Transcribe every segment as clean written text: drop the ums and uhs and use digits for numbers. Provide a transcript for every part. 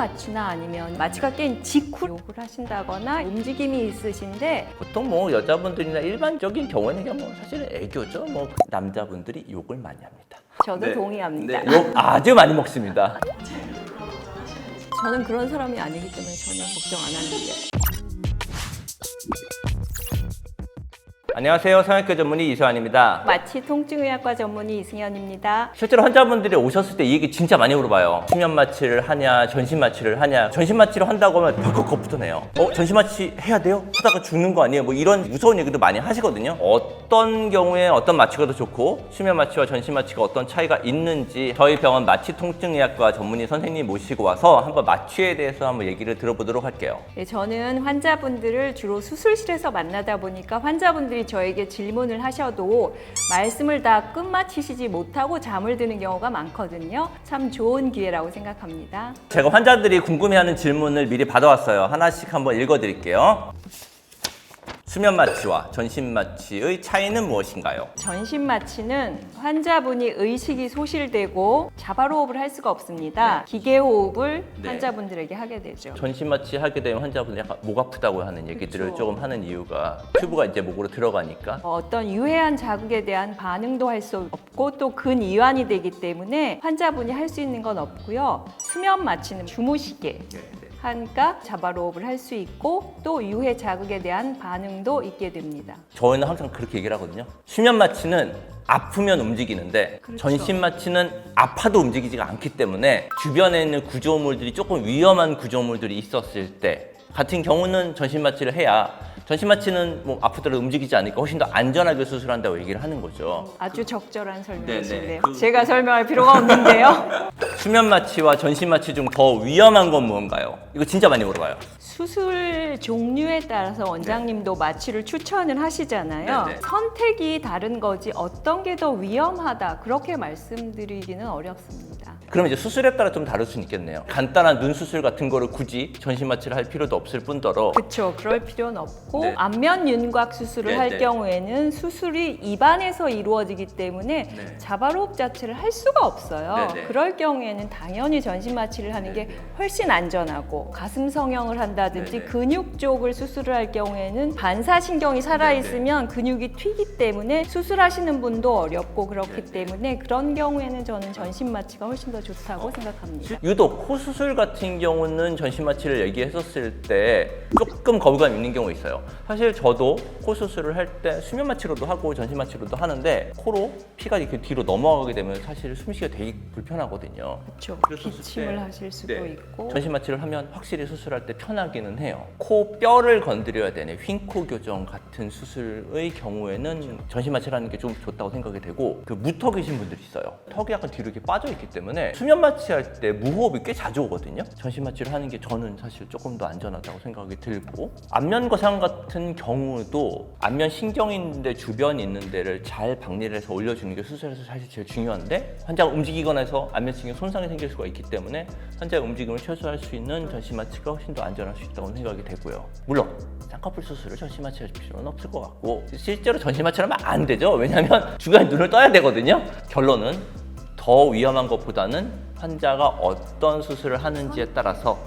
마취나 아니면 마취가 깬 직후 욕을 하신다거나 움직임이 있으신데 보통 뭐 여자분들이나 일반적인 경우에는 그냥 뭐 사실은 애교죠. 뭐 남자분들이 욕을 많이 합니다. 저도 동의합니다. 네, 욕 아주 많이 먹습니다. 저는 그런 사람이 아니기 때문에 전혀 걱정 안 하는데. 안녕하세요. 성형외과 전문의 이수환입니다. 마취 통증의학과 전문의 이승현입니다. 실제로 환자분들이 오셨을 때 이 얘기 진짜 많이 물어봐요. 수면 마취를 하냐, 전신 마취를 하냐. 전신 마취를 한다고 하면 벌컥 겁부터 내요. 전신 마취 해야 돼요? 하다가 죽는 거 아니에요? 뭐 이런 무서운 얘기도 많이 하시거든요. 어떤 경우에 어떤 마취가 더 좋고 수면 마취와 전신 마취가 어떤 차이가 있는지 저희 병원 마취 통증의학과 전문의 선생님 모시고 와서 한번 마취에 대해서 한번 얘기를 들어보도록 할게요. 네, 저는 환자분들을 주로 수술실에서 만나다 보니까 환자분들이 저에게 질문을 하셔도 말씀을 다 끝마치시지 못하고 잠을 드는 경우가 많거든요. 참 좋은 기회라고 생각합니다. 제가 환자들이 궁금해하는 질문을 미리 받아왔어요. 하나씩 한번 읽어드릴게요. 수면 마취와 전신 마취의 차이는 무엇인가요? 전신 마취는 환자분이 의식이 소실되고 자바로흡을 할 수가 없습니다. 기계 호흡을 네. 환자분들에게 하게 되죠. 전신 마취 하게 되면 환자분들이 약간 목 아프다고 하는 얘기들을 그쵸. 조금 하는 이유가 튜브가 이제 목으로 들어가니까 어떤 유해한 자극에 대한 반응도 할 수 없고 또 근이완이 되기 때문에 환자분이 할 수 있는 건 없고요. 수면 마취는 주무시게 하니까 자바로흡을 할 수 있고 또 유해 자극에 대한 반응도 있게 됩니다. 저희는 항상 그렇게 얘기를 하거든요. 수면 마취는 아프면 움직이는데 그렇죠. 전신 마취는 아파도 움직이지가 않기 때문에 주변에 있는 구조물들이 조금 위험한 구조물들이 있었을 때 같은 경우는 전신 마취를 해야 전신 마취는 뭐 아프더라도 움직이지 않으니까 훨씬 더 안전하게 수술한다고 얘기를 하는 거죠. 아주 적절한 설명이신데요. 네네. 제가 설명할 필요가 없는데요. 수면 마취와 전신 마취 중 더 위험한 건 무언가요? 이거 진짜 많이 물어봐요. 수술 종류에 따라서 원장님도 마취를 추천을 하시잖아요. 네네. 선택이 다른 거지 어떤 게 더 위험하다 그렇게 말씀드리기는 어렵습니다. 그럼 이제 수술에 따라 좀 다를 수는 있겠네요. 간단한 눈 수술 같은 거를 굳이 전신 마취를 할 필요도 없을 뿐더러 그렇죠. 그럴 필요는 없고 네. 안면 윤곽 수술을 네, 할 네. 경우에는 수술이 입안에서 이루어지기 때문에 네. 자바로흡 자체를 할 수가 없어요. 네, 네. 그럴 경우에는 당연히 전신 마취를 하는 게 훨씬 안전하고 가슴 성형을 한다든지 네, 네. 근육 쪽을 수술을 할 경우에는 반사신경이 살아있으면 근육이 튀기 때문에 수술하시는 분도 어렵고 그렇기 때문에 그런 경우에는 저는 전신 마취가 훨씬 더 좋다고 생각합니다. 유독 코 수술 같은 경우는 전신 마취를 얘기했었을 때 조금 거부감 있는 경우 있어요. 사실 저도 코 수술을 할 때 수면 마취로도 하고 전신 마취로도 하는데 코로 피가 이렇게 뒤로 넘어가게 되면 사실 숨쉬기가 되게 불편하거든요. 그렇죠. 그랬었을 기침을 때, 하실 수도 네. 있고 전신 마취를 하면 확실히 수술할 때 편하기는 해요. 코 뼈를 건드려야 되는 휜코 교정 같은 수술의 경우에는 전신 마취를 하는 게 좀 좋다고 생각이 되고 그 무턱이신 분들이 있어요. 턱이 약간 뒤로 이렇게 빠져 있기 때문에 수면 마취할 때 무호흡이 꽤 자주 오거든요. 전신 마취를 하는 게 저는 사실 조금 더 안전하다고 생각이 들고 안면 거상 같은 경우도 안면 신경이 있는데 주변에 있는 데를 잘 박리를 해서 올려주는 게 수술에서 사실 제일 중요한데 환자가 움직이거나 해서 안면 신경 손상이 생길 수가 있기 때문에 환자의 움직임을 최소화할 수 있는 전신 마취가 훨씬 더 안전할 수 있다고 생각이 되고요. 물론 쌍꺼풀 수술을 전신 마취할 필요는 없을 것 같고 실제로 전신 마취를 하면 안 되죠. 왜냐하면 중간에 눈을 떠야 되거든요. 결론은 더 위험한 것보다는 환자가 어떤 수술을 하는지에 따라서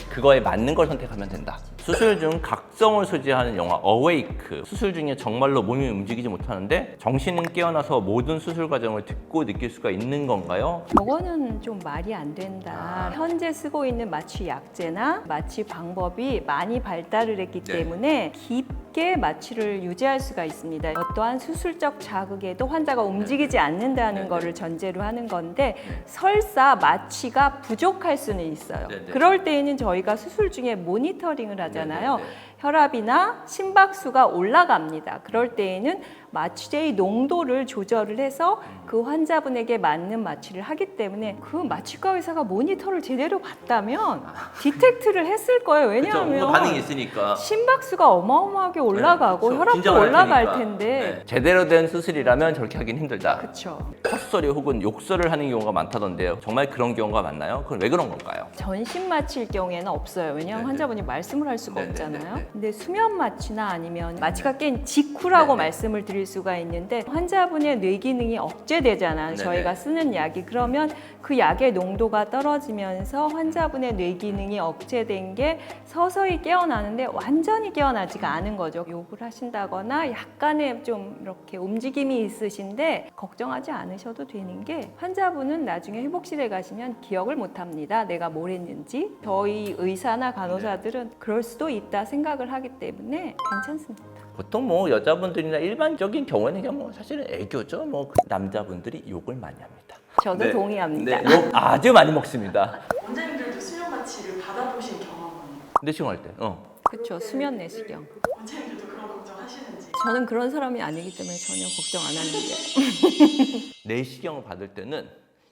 그거에 맞는 걸 선택하면 된다. 수술 중 각성을 소지하는 영화 어웨이크. 수술 중에 정말로 몸이 움직이지 못하는데 정신은 깨어나서 모든 수술 과정을 듣고 느낄 수가 있는 건가요? 저거는 좀 말이 안 된다. 현재 쓰고 있는 마취 약제나 마취 방법이 많이 발달을 했기 때문에 깊게 마취를 유지할 수가 있습니다. 어떠한 수술적 자극에도 환자가 움직이지 않는다는 거를 전제로 하는 건데 설사 마취가 부족할 수는 있어요. 그럴 때에는 저희가 수술 중에 모니터링을 하잖아요. 혈압이나 심박수가 올라갑니다. 그럴 때에는 마취제의 농도를 조절을 해서 그 환자분에게 맞는 마취를 하기 때문에 그 마취과 의사가 모니터를 제대로 봤다면 디텍트를 했을 거예요. 왜냐하면 반응이 있으니까. 심박수가 어마어마하게 올라가고 그렇죠. 혈압도 긴장을 올라갈 테니까. 텐데 제대로 된 수술이라면 저렇게 하긴 힘들다. 그렇죠. 헛소리 혹은 욕설을 하는 경우가 많다던데요. 정말 그런 경우가 많나요? 그건 왜 그런 건가요? 전신 마취일 경우에는 없어요. 왜냐하면 환자분이 말씀을 할 수가 없잖아요. 근데 수면 마취나 아니면 마취가 깬 직후라고 네네. 말씀을 드릴 수가 있는데 환자분의 뇌 기능이 억제되잖아요. 네네. 저희가 쓰는 약이. 그러면 그 약의 농도가 떨어지면서 환자분의 뇌 기능이 억제된 게 서서히 깨어나는데 완전히 깨어나지가 않은 거죠. 욕을 하신다거나 약간의 좀 이렇게 움직임이 있으신데 걱정하지 않으셔도 되는 게 환자분은 나중에 회복실에 가시면 기억을 못 합니다. 내가 뭘 했는지. 저희 의사나 간호사들은 그럴 수도 있다 생각을 하기 때문에 괜찮습니다. 보통 뭐 여자분들이나 일반적인 경우에는 그냥 뭐 사실은 애교죠. 뭐 남자분들이 욕을 많이 합니다. 저도 네. 동의합니다. 네, 욕 아주 많이 먹습니다. 원장님들도 수면 마취를 받아보신 경험은 내시경할 때. 그렇죠. 수면 내시경. 원장님들도 그런 걱정하시는지. 저는 그런 사람이 아니기 때문에 전혀 걱정 안 하는데. 내시경을 받을 때는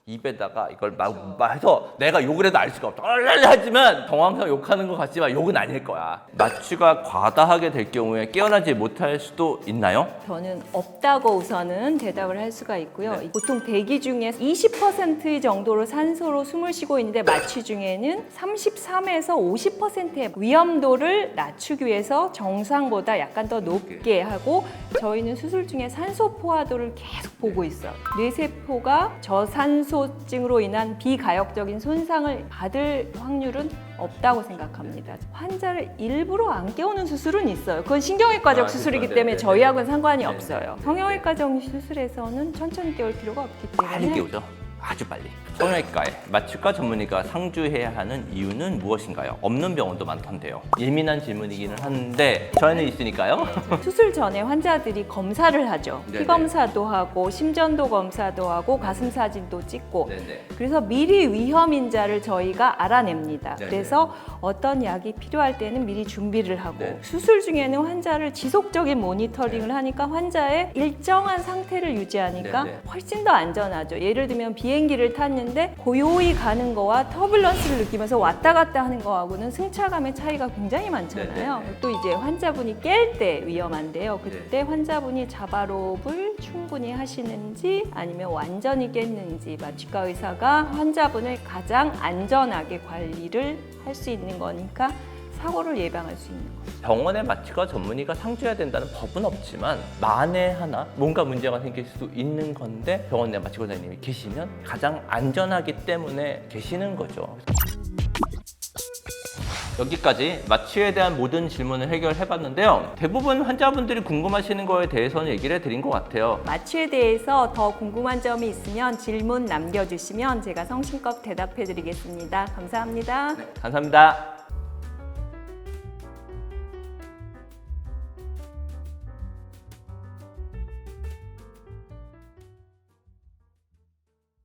입에다가 이걸 막 해서 내가 욕을 해도 알 수가 없다. 하지만 정황상 욕하는 것 같지만 욕은 아닐 거야. 마취가 과다하게 될 경우에 깨어나지 못할 수도 있나요? 저는 없다고 우선은 대답을 할 수가 있고요. 네. 보통 대기 중에 20% 정도로 산소로 숨을 쉬고 있는데 마취 중에는 33에서 50%의 위험도를 낮추기 위해서 정상보다 약간 더 높게 하고 저희는 수술 중에 산소 포화도를 계속 보고 있어요. 뇌세포가 저산소증으로 인한 비가역적인 손상을 받을 확률은 없다고 생각합니다. 환자를 일부러 안 깨우는 수술은 있어요. 그건 신경외과적 아, 수술이기 그렇죠. 때문에 네네네. 저희하고는 상관이 네네. 없어요. 성형외과적 수술에서는 천천히 깨울 필요가 없기 빨리 때문에 깨우죠. 아주 빨리. 성형외과에 마취과 전문의가 상주해야 하는 이유는 무엇인가요? 없는 병원도 많던데요. 예민한 질문이기는 한데 저희는 있으니까요. 수술 전에 환자들이 검사를 하죠. 네네. 피 검사도 하고 심전도 검사도 하고 가슴 사진도 찍고 네네. 그래서 미리 위험 인자를 저희가 알아냅니다. 네네. 그래서 어떤 약이 필요할 때는 미리 준비를 하고 네. 수술 중에는 환자를 지속적인 모니터링을 하니까 환자의 일정한 상태를 유지하니까 네네. 훨씬 더 안전하죠. 예를 들면 비행기를 탔는데 고요히 가는 거와 터뷸런스를 느끼면서 왔다 갔다 하는 거하고는 승차감의 차이가 굉장히 많잖아요. 네네. 또 이제 환자분이 깰 때 위험한데요. 그때 환자분이 자바롭을 충분히 하시는지 아니면 완전히 깼는지 마취과 의사가 환자분을 가장 안전하게 관리를 할 수 있는 거니까 사고를 예방할 수 있는 거죠. 병원의 마취과 전문의가 상주해야 된다는 법은 없지만 만에 하나 뭔가 문제가 생길 수 있는 건데 병원 내 마취과장님이 계시면 가장 안전하기 때문에 계시는 거죠. 여기까지 마취에 대한 모든 질문을 해결해봤는데요. 대부분 환자분들이 궁금하시는 거에 대해서는 얘기를 해드린 것 같아요. 마취에 대해서 더 궁금한 점이 있으면 질문 남겨주시면 제가 성심껏 대답해 드리겠습니다. 감사합니다. 감사합니다.